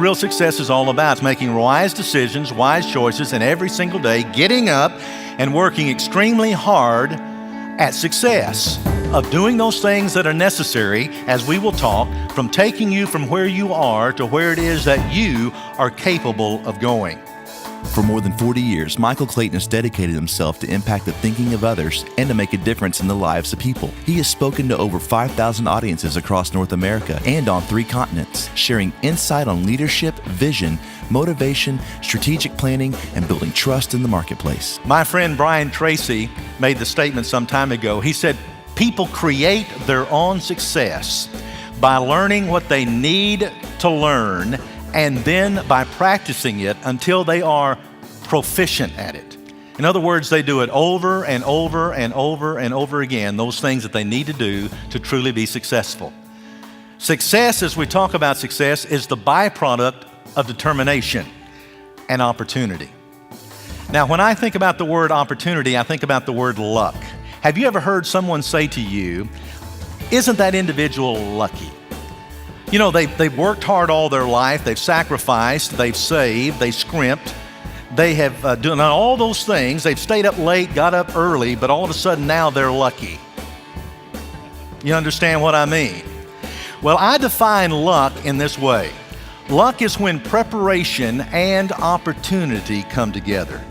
real success is all about. It's making wise decisions, wise choices, and every single day getting up and working extremely hard at success, of doing those things that are necessary, as we will talk, from taking you from where you are to where it is that you are capable of going. For more than 40 years, Michael Clayton has dedicated himself to impact the thinking of others and to make a difference in the lives of people. He has spoken to over 5,000 audiences across North America and on 3 continents, sharing insight on leadership, vision, motivation, strategic planning, and building trust in the marketplace. My friend Brian Tracy made the statement some time ago. He said, people create their own success by learning what they need to learn and then by practicing it until they are proficient at it. In other words, they do it over and over and over and over again, those things that they need to do to truly be successful. Success, as we talk about success, is the byproduct of determination and opportunity. Now, when I think about the word opportunity, I think about the word luck. Have you ever heard someone say to you, isn't that individual lucky? You know, they've worked hard all their life, they've sacrificed, they've saved, they scrimped, they have done all those things, they've stayed up late, got up early, but all of a sudden now they're lucky. You understand what I mean? Well, I define luck in this way. Luck is when preparation and opportunity come together.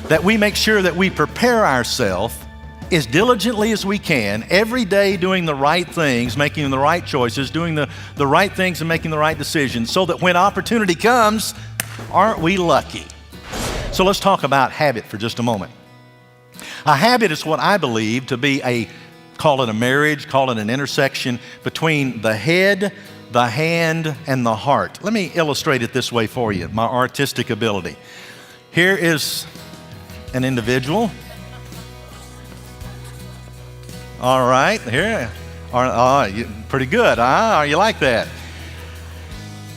That we make sure that we prepare ourselves as diligently as we can, every day doing the right things, making the right choices, doing the right things and making the right decisions, so that when opportunity comes, aren't we lucky? So let's talk about habit for just a moment. A habit is what I believe to be call it a marriage, call it an intersection between the head, the hand, and the heart. Let me illustrate it this way for you, my artistic ability. Here is an individual. All right, here. Pretty good. You like that?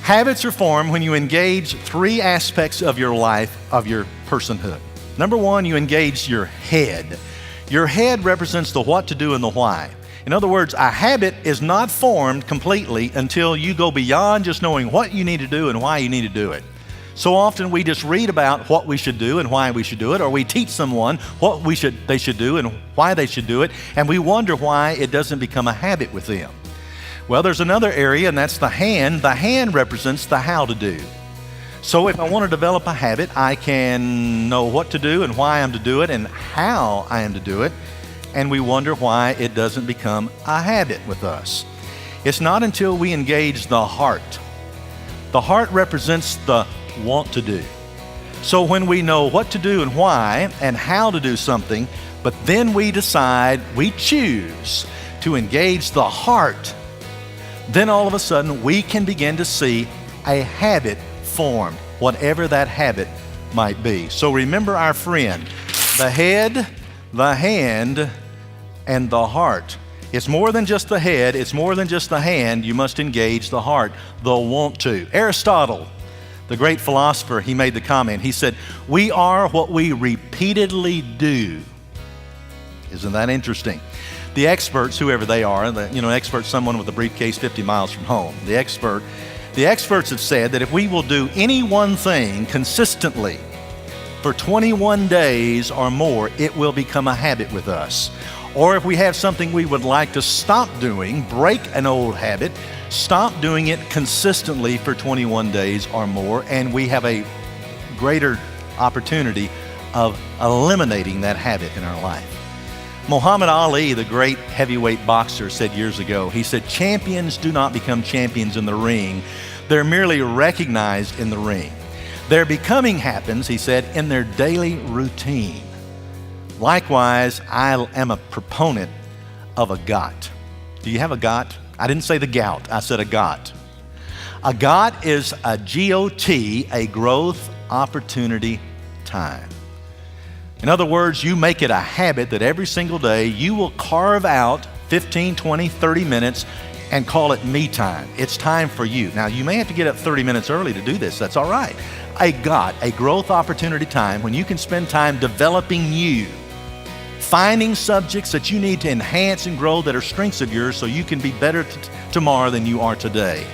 Habits are formed when you engage 3 aspects of your life, of your personhood. Number 1, you engage your head. Your head represents the what to do and the why. In other words, a habit is not formed completely until you go beyond just knowing what you need to do and why you need to do it. So often we just read about what we should do and why we should do it, or we teach someone what they should do and why they should do it, and we wonder why it doesn't become a habit with them. Well, there's another area, and that's the hand. The hand represents the how to do. So if I want to develop a habit, I can know what to do and why I'm to do it and how I am to do it, and we wonder why it doesn't become a habit with us. It's not until we engage the heart. The heart represents the want to do. So when we know what to do and why and how to do something, but then we decide, we choose to engage the heart, then all of a sudden we can begin to see a habit formed, whatever that habit might be. So remember our friend, the head, the hand, and the heart. It's more than just the head, it's more than just the hand. You must engage the heart, the want to. Aristotle, the great philosopher, he made the comment. He said, we are what we repeatedly do. Isn't that interesting? The experts, whoever they are, expert, someone with a briefcase 50 miles from home. The experts have said that if we will do any one thing consistently for 21 days or more, it will become a habit with us. Or if we have something we would like to stop doing, break an old habit, stop doing it consistently for 21 days or more, and we have a greater opportunity of eliminating that habit in our life. Muhammad Ali, the great heavyweight boxer, said years ago, he said, champions do not become champions in the ring. They're merely recognized in the ring. Their becoming happens, he said, in their daily routine. Likewise, I am a proponent of a GOT. Do you have a GOT? I didn't say the gout, I said a GOT. A GOT is a G-O-T, a growth opportunity time. In other words, you make it a habit that every single day you will carve out 15, 20, 30 minutes and call it me time. It's time for you. Now, you may have to get up 30 minutes early to do this. That's all right. A GOT, a growth opportunity time, when you can spend time developing you, finding subjects that you need to enhance and grow that are strengths of yours so you can be better tomorrow than you are today.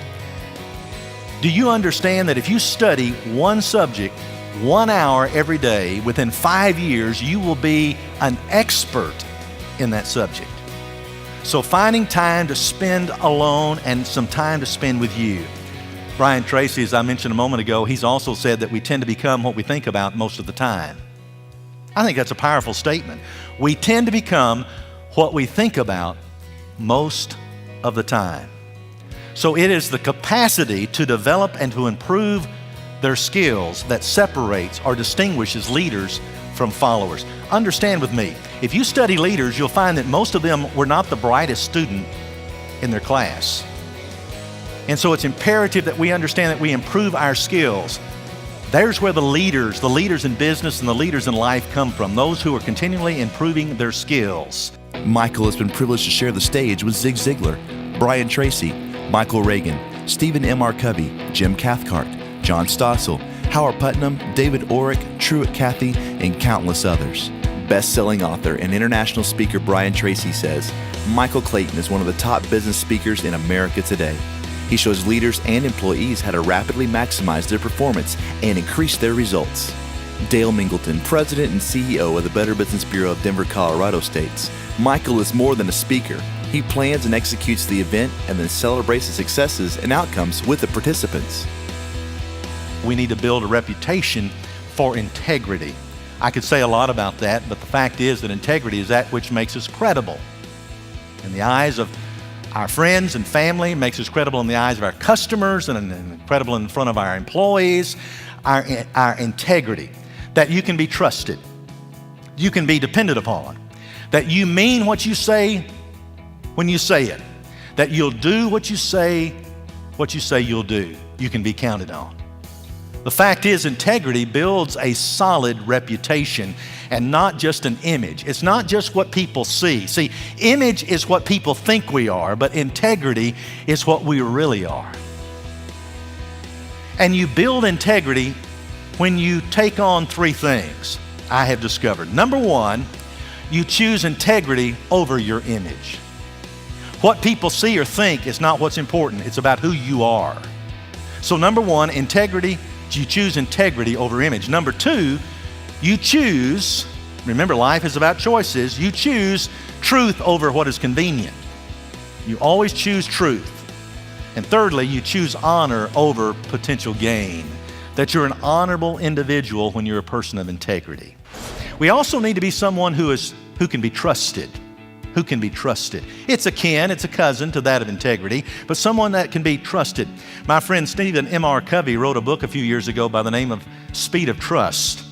Do you understand that if you study one subject 1 hour every day, within 5 years, you will be an expert in that subject? So finding time to spend alone and some time to spend with you. Brian Tracy, as I mentioned a moment ago, he's also said that we tend to become what we think about most of the time. I think that's a powerful statement. We tend to become what we think about most of the time. So it is the capacity to develop and to improve their skills that separates or distinguishes leaders from followers. Understand with me, if you study leaders, you'll find that most of them were not the brightest student in their class. And so it's imperative that we understand that we improve our skills. There's where the leaders in business and the leaders in life come from, those who are continually improving their skills. Michael has been privileged to share the stage with Zig Ziglar, Brian Tracy, Michael Reagan, Stephen M.R. Covey, Jim Cathcart, John Stossel, Howard Putnam, David Orick, Truett Cathy, and countless others. Best-selling author and international speaker Brian Tracy says, Michael Clayton is one of the top business speakers in America today. He shows leaders and employees how to rapidly maximize their performance and increase their results. Dale Mingleton, President and CEO of the Better Business Bureau of Denver, Colorado states, Michael is more than a speaker. He plans and executes the event and then celebrates the successes and outcomes with the participants. We need to build a reputation for integrity. I could say a lot about that, but the fact is that integrity is that which makes us credible in the eyes of our friends and family, makes us credible in the eyes of our customers and credible in front of our employees. Our integrity, that you can be trusted, you can be depended upon, that you mean what you say when you say it, that you'll do what you say you'll do. You can be counted on. The fact is, integrity builds a solid reputation and not just an image. It's not just what people see. See, image is what people think we are, but integrity is what we really are. And you build integrity when you take on 3 things I have discovered. Number 1, you choose integrity over your image. What people see or think is not what's important. It's about who you are. So number 1, integrity, you choose integrity over image. Number 2, you choose, remember life is about choices, you choose truth over what is convenient. You always choose truth. And thirdly, you choose honor over potential gain. That you're an honorable individual when you're a person of integrity. We also need to be someone who can be trusted. Who can be trusted. It's a cousin to that of integrity, but someone that can be trusted. My friend Stephen M.R. Covey wrote a book a few years ago by the name of Speed of Trust.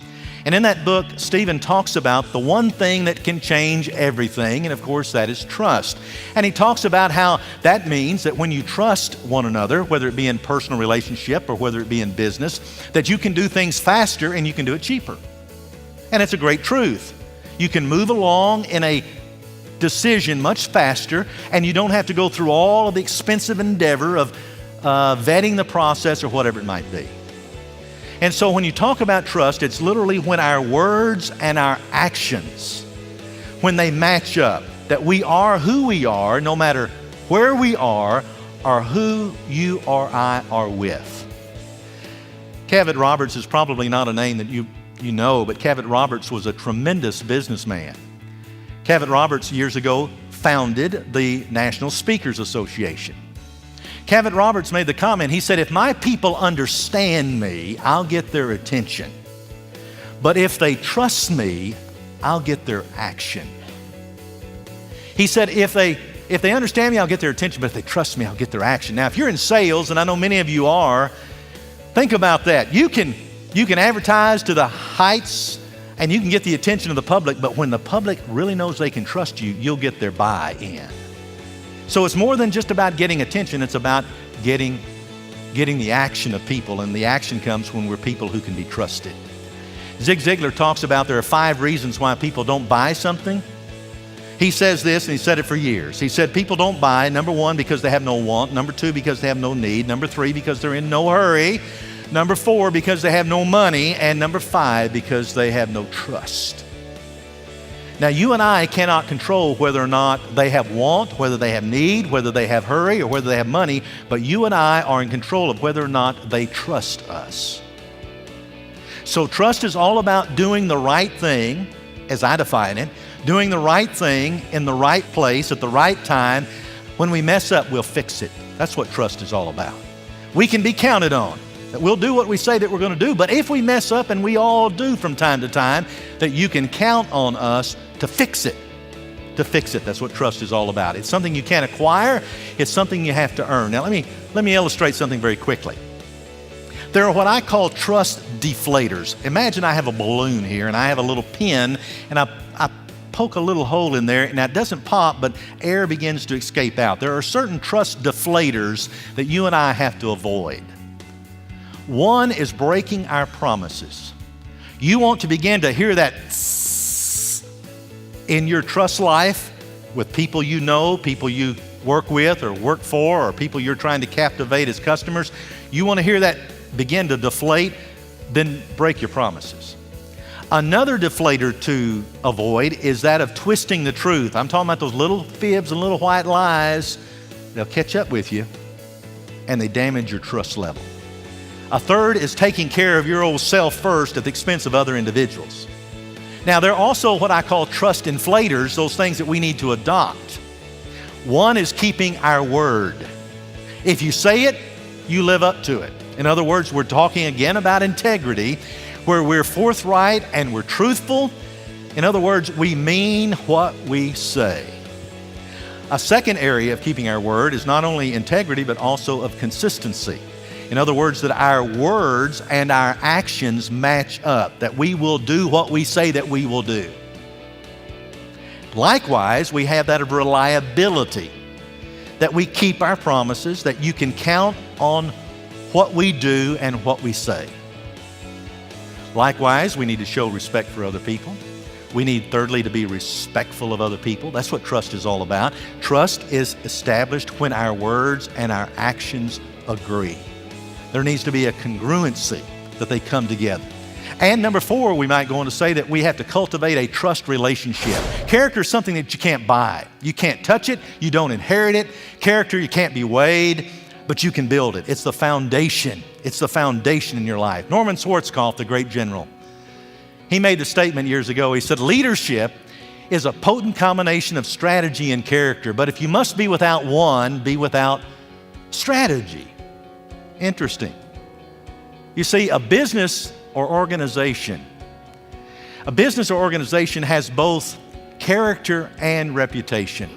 And in that book, Stephen talks about the one thing that can change everything, and of course that is trust. And he talks about how that means that when you trust one another, whether it be in personal relationship or whether it be in business, that you can do things faster and you can do it cheaper. And it's a great truth. You can move along in a decision much faster, and you don't have to go through all of the expensive endeavor of vetting the process or whatever it might be. And so when you talk about trust, it's literally when our words and our actions, when they match up, that we are who we are, no matter where we are or who you or I are with. Cavett Roberts is probably not a name that you know, but Cavett Roberts was a tremendous businessman. Cavett Roberts years ago founded the National Speakers Association. Cavett Roberts made the comment, he said, if my people understand me, I'll get their attention. But if they trust me, I'll get their action. He said, if they understand me, I'll get their attention, but if they trust me, I'll get their action. Now, if you're in sales, and I know many of you are, think about that. You can advertise to the heights and you can get the attention of the public, but when the public really knows they can trust you, you'll get their buy-in. So it's more than just about getting attention, it's about getting the action of people, and the action comes when we're people who can be trusted. Zig Ziglar talks about there are 5 reasons why people don't buy something. He says this, and he said it for years. He said people don't buy, number 1, because they have no want, number 2, because they have no need, number 3, because they're in no hurry, number 4, because they have no money, and number 5, because they have no trust. Now, you and I cannot control whether or not they have want, whether they have need, whether they have hurry, or whether they have money, but you and I are in control of whether or not they trust us. So trust is all about doing the right thing, as I define it, doing the right thing in the right place at the right time. When we mess up, we'll fix it. That's what trust is all about. We can be counted on, that we'll do what we say that we're going to do, but if we mess up, and we all do from time to time, that you can count on us to fix it. To fix it. That's what trust is all about. It's something you can't acquire. It's something you have to earn. Now let me illustrate something very quickly. There are what I call trust deflators. Imagine I have a balloon here, and I have a little pin, and I poke a little hole in there, and it doesn't pop, but air begins to escape out. There are certain trust deflators that you and I have to avoid. One is breaking our promises. You want to begin to hear that in your trust life with people you know, people you work with or work for, or people you're trying to captivate as customers. You want to hear that begin to deflate, then break your promises. Another deflator to avoid is that of twisting the truth. I'm talking about those little fibs and little white lies. They'll catch up with you, and they damage your trust level. A third is taking care of your old self first at the expense of other individuals. Now, there are also what I call trust inflators, those things that we need to adopt. One is keeping our word. If you say it, you live up to it. In other words, we're talking again about integrity, where we're forthright and we're truthful. In other words, we mean what we say. A second area of keeping our word is not only integrity, but also of consistency. In other words, that our words and our actions match up, that we will do what we say that we will do. Likewise, we have that of reliability, that we keep our promises, that you can count on what we do and what we say. Likewise, we need to show respect for other people. We need, thirdly, to be respectful of other people. That's what trust is all about. Trust is established when our words and our actions agree. There needs to be a congruency that they come together. And number 4, we might go on to say that we have to cultivate a trust relationship. Character is something that you can't buy. You can't touch it. You don't inherit it. Character, you can't be weighed, but you can build it. It's the foundation. It's the foundation in your life. Norman Schwarzkopf, the great general, he made the statement years ago. He said, leadership is a potent combination of strategy and character, but if you must be without one, be without strategy. Interesting. You see, a business or organization has both character and reputation.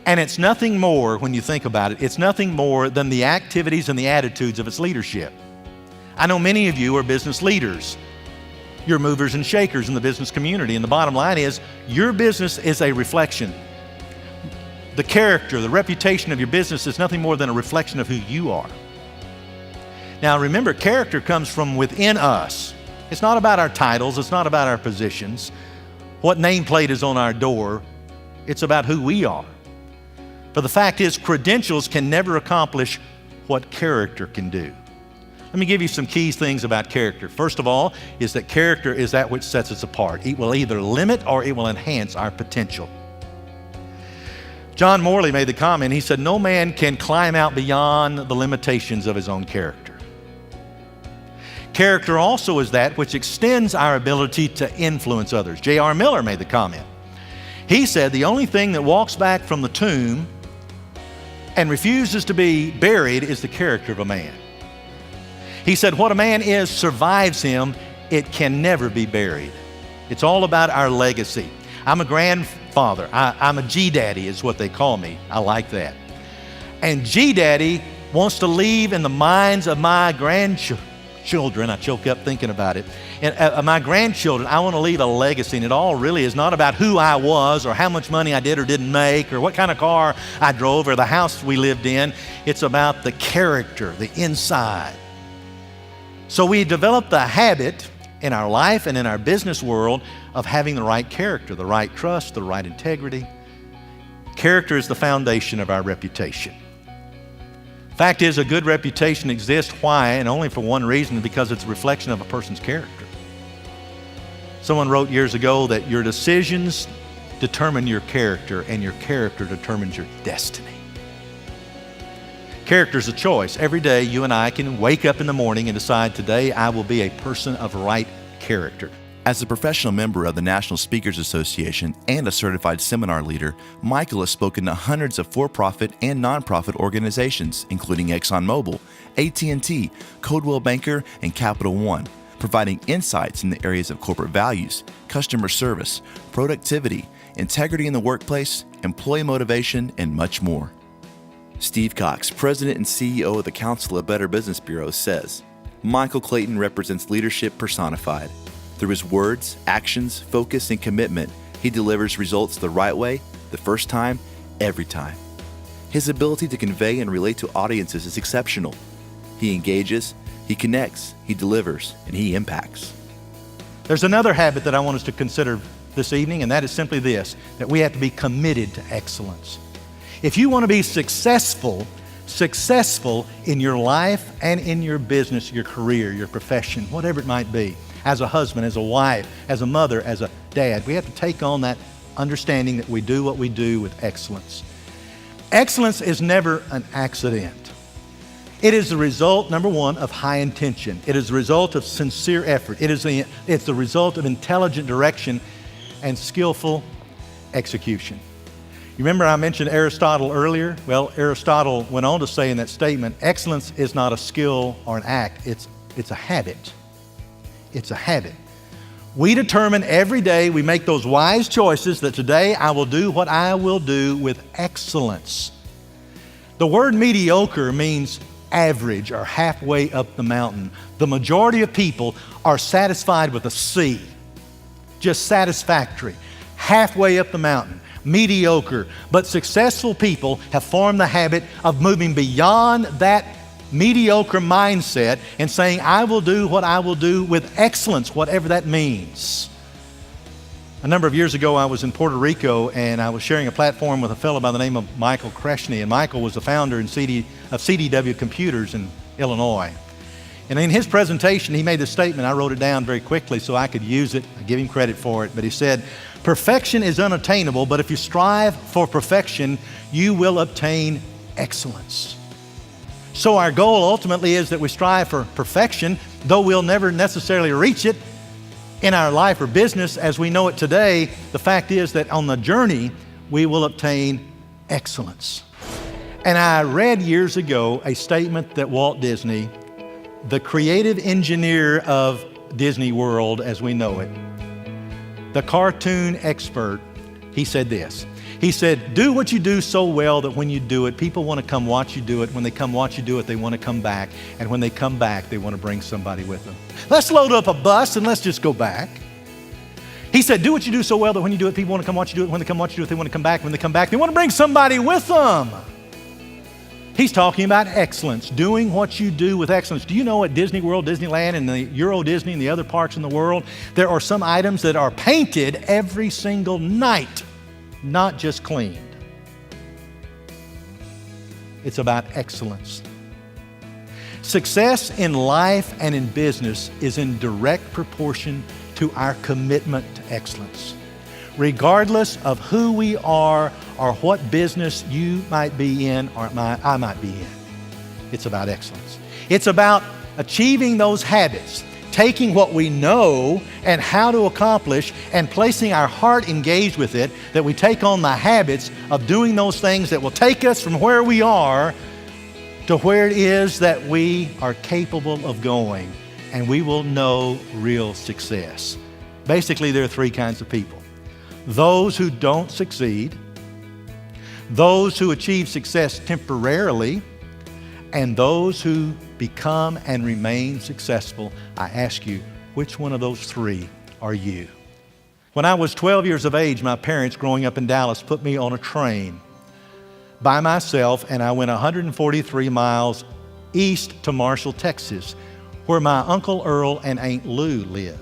And it's nothing more, when you think about it, it's nothing more than the activities and the attitudes of its leadership. I know many of you are business leaders. You're movers and shakers in the business community. And the bottom line is, your business is a reflection. The character, the reputation of your business is nothing more than a reflection of who you are. Now remember, character comes from within us. It's not about our titles. It's not about our positions. What nameplate is on our door. It's about who we are. But the fact is, credentials can never accomplish what character can do. Let me give you some key things about character. First of all, is that character is that which sets us apart. It will either limit or it will enhance our potential. John Morley made the comment, he said, no man can climb out beyond the limitations of his own character. Character also is that which extends our ability to influence others. J.R. Miller made the comment. He said, the only thing that walks back from the tomb and refuses to be buried is the character of a man. He said, what a man is survives him. It can never be buried. It's all about our legacy. I'm a grandfather. I'm a G-daddy is what they call me. I like that. And G-daddy wants to leave in the minds of my grandchildren. I choke up thinking about it. And my grandchildren, I want to leave a legacy. And it all really is not about who I was or how much money I did or didn't make or what kind of car I drove or the house we lived in. It's about the character, the inside. So we develop the habit in our life and in our business world of having the right character, the right trust, the right integrity. Character is the foundation of our reputation. Fact is, a good reputation exists. Why? And only for one reason, because it's a reflection of a person's character. Someone wrote years ago that your decisions determine your character, and your character determines your destiny. Character is a choice. Every day, you and I can wake up in the morning and decide, today I will be a person of right character. As a professional member of the National Speakers Association and a certified seminar leader, Michael has spoken to hundreds of for-profit and nonprofit organizations, including ExxonMobil, AT&T, Coldwell Banker, and Capital One, providing insights in the areas of corporate values, customer service, productivity, integrity in the workplace, employee motivation, and much more. Steve Cox, President and CEO of the Council of Better Business Bureaus, says, Michael Clayton represents leadership personified. Through his words, actions, focus, and commitment, he delivers results the right way, the first time, every time. His ability to convey and relate to audiences is exceptional. He engages, he connects, he delivers, and he impacts. There's another habit that I want us to consider this evening, and that is simply this, that we have to be committed to excellence. If you want to be successful in your life and in your business, your career, your profession, whatever it might be, as a husband, as a wife, as a mother, as a dad, we have to take on that understanding that we do what we do with excellence. Excellence is never an accident. It is the result, number one, of high intention. It is the result of sincere effort. It's the result of intelligent direction and skillful execution. You remember I mentioned Aristotle earlier? Well, Aristotle went on to say in that statement, excellence is not a skill or an act, it's a habit. It's a habit. We determine every day, we make those wise choices that today I will do what I will do with excellence. The word mediocre means average or halfway up the mountain. The majority of people are satisfied with a C, just satisfactory, halfway up the mountain. Mediocre. But successful people have formed the habit of moving beyond that mediocre mindset and saying, I will do what I will do with excellence, whatever that means. A number of years ago, I was in Puerto Rico and I was sharing a platform with a fellow by the name of Michael Kreshny, and Michael was the founder of CDW Computers in Illinois. And in his presentation, he made this statement. I wrote it down very quickly so I could use it. I give him credit for it. But he said, perfection is unattainable, but if you strive for perfection, you will obtain excellence. So our goal ultimately is that we strive for perfection, though we'll never necessarily reach it in our life or business as we know it today. The fact is that on the journey, we will obtain excellence. And I read years ago a statement that Walt Disney, the creative engineer of Disney World as we know it, the cartoon expert, he said this. He said, do what you do so well that when you do it, people want to come watch you do it. When they come watch you do it, they want to come back. And when they come back, they want to bring somebody with them. Let's load up a bus and let's just go back. He said, do what you do so well that when you do it, people want to come watch you do it. When they come watch you do it, they want to come back. When they come back, they want to bring somebody with them. He's talking about excellence, doing what you do with excellence. Do you know at Disney World, Disneyland, and the Euro Disney and the other parks in the world, there are some items that are painted every single night, not just cleaned. It's about excellence. Success in life and in business is in direct proportion to our commitment to excellence. Regardless of who we are or what business you might be in or I might be in, it's about excellence. It's about achieving those habits, taking what we know and how to accomplish and placing our heart engaged with it, that we take on the habits of doing those things that will take us from where we are to where it is that we are capable of going, and we will know real success. Basically, there are three kinds of people. Those who don't succeed, those who achieve success temporarily, and those who become and remain successful. I ask you, which one of those three are you? When I was 12 years of age, my parents, growing up in Dallas, put me on a train by myself, and I went 143 miles east to Marshall, Texas, where my Uncle Earl and Aunt Lou lived.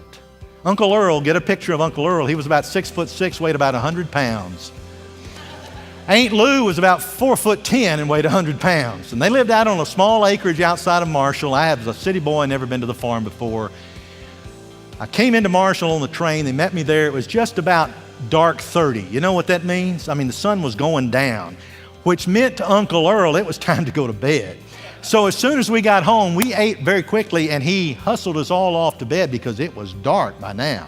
Uncle Earl, get a picture of Uncle Earl. He was about 6'6", weighed about 100 pounds. Aunt Lou was about 4'10" and weighed 100 pounds. And they lived out on a small acreage outside of Marshall. I was a city boy, never been to the farm before. I came into Marshall on the train. They met me there. It was just about dark 30. You know what that means? I mean, the sun was going down, which meant to Uncle Earl it was time to go to bed. So as soon as we got home, we ate very quickly, and he hustled us all off to bed because it was dark by now.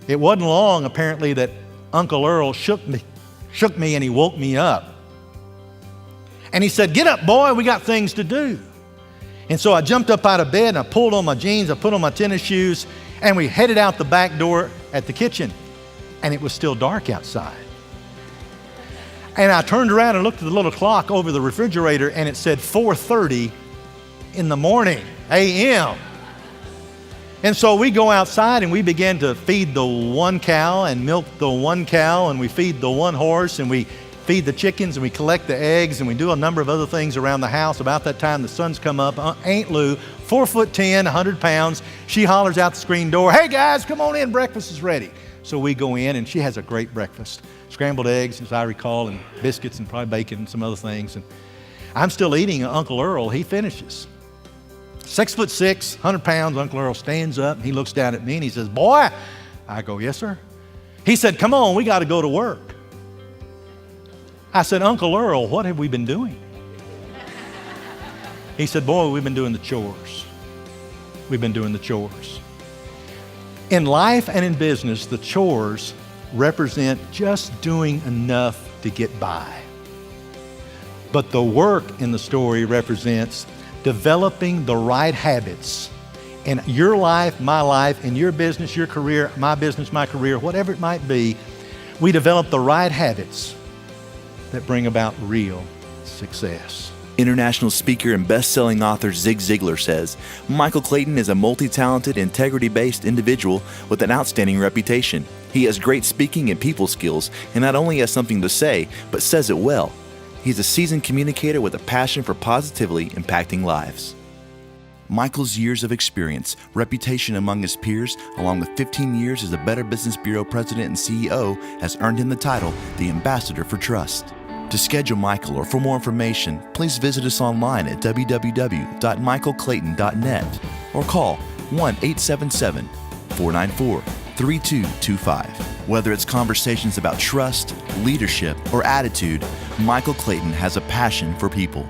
It wasn't long, apparently, that Uncle Earl shook me and he woke me up. And he said, "Get up, boy, we got things to do." And so I jumped up out of bed and I pulled on my jeans, I put on my tennis shoes, and we headed out the back door at the kitchen. And it was still dark outside. And I turned around and looked at the little clock over the refrigerator, and it said 4:30 in the morning, a.m. And so we go outside and we begin to feed the one cow and milk the one cow, and we feed the one horse, and we feed the chickens, and we collect the eggs, and we do a number of other things around the house. About that time, the sun's come up. Aunt Lou, 4'10", 100 pounds, she hollers out the screen door, "Hey guys, come on in, breakfast is ready." So we go in, and she has a great breakfast. Scrambled eggs, as I recall, and biscuits, and probably bacon, and some other things. And I'm still eating. Uncle Earl, he finishes. 6'6", 100 pounds, Uncle Earl stands up, and he looks down at me, and he says, "Boy." I go, "Yes, sir." He said, "Come on, we got to go to work." I said, "Uncle Earl, what have we been doing?" He said, "Boy, we've been doing the chores. We've been doing the chores." In life and in business, the chores represent just doing enough to get by. But the work in the story represents developing the right habits in your life, my life, in your business, your career, my business, my career, whatever it might be. We develop the right habits that bring about real success. International speaker and best-selling author Zig Ziglar says, Michael Clayton is a multi-talented, integrity-based individual with an outstanding reputation. He has great speaking and people skills, and not only has something to say, but says it well. He's a seasoned communicator with a passion for positively impacting lives. Michael's years of experience, reputation among his peers, along with 15 years as a Better Business Bureau president and CEO, has earned him the title, the Ambassador for Trust. To schedule Michael or for more information, please visit us online at www.michaelclayton.net or call 1-877-494-3225. Whether it's conversations about trust, leadership, or attitude, Michael Clayton has a passion for people.